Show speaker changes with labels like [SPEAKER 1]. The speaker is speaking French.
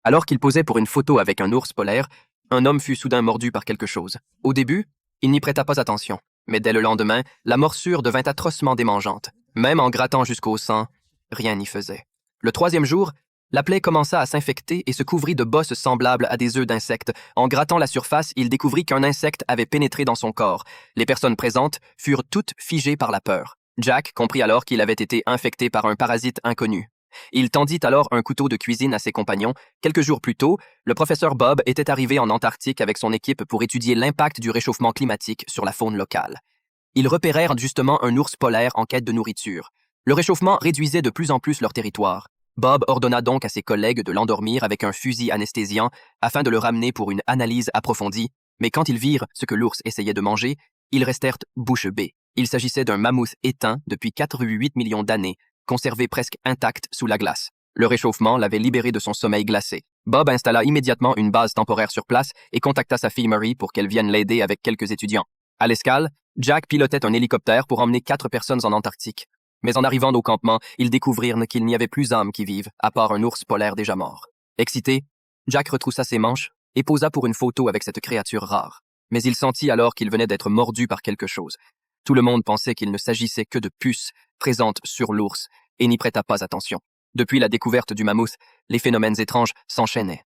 [SPEAKER 1] Alors qu'il posait pour une photo avec un ours polaire, un homme fut soudain mordu par quelque chose. Au début, il n'y prêta pas attention, mais dès le lendemain, la morsure devint atrocement démangeante. Même en grattant jusqu'au sang, rien n'y faisait. Le troisième jour, la plaie commença à s'infecter et se couvrit de bosses semblables à des œufs d'insectes. En grattant la surface, il découvrit qu'un insecte avait pénétré dans son corps. Les personnes présentes furent toutes figées par la peur. Jack comprit alors qu'il avait été infecté par un parasite inconnu. Il tendit alors un couteau de cuisine à ses compagnons. Quelques jours plus tôt, le professeur Bob était arrivé en Antarctique avec son équipe pour étudier l'impact du réchauffement climatique sur la faune locale. Ils repérèrent justement un ours polaire en quête de nourriture. Le réchauffement réduisait de plus en plus leur territoire. Bob ordonna donc à ses collègues de l'endormir avec un fusil anesthésiant afin de le ramener pour une analyse approfondie, mais quand ils virent ce que l'ours essayait de manger, ils restèrent bouche bée. Il s'agissait d'un mammouth éteint depuis 4,8 millions d'années, conservé presque intact sous la glace. Le réchauffement l'avait libéré de son sommeil glacé. Bob installa immédiatement une base temporaire sur place et contacta sa fille Marie pour qu'elle vienne l'aider avec quelques étudiants. À l'escale, Jack pilotait un hélicoptère pour emmener 4 personnes en Antarctique. Mais en arrivant au campement, ils découvrirent qu'il n'y avait plus d'âme qui vive, à part un ours polaire déjà mort. Excité, Jack retroussa ses manches et posa pour une photo avec cette créature rare. Mais il sentit alors qu'il venait d'être mordu par quelque chose. Tout le monde pensait qu'il ne s'agissait que de puces présentes sur l'ours et n'y prêta pas attention. Depuis la découverte du mammouth, les phénomènes étranges s'enchaînaient.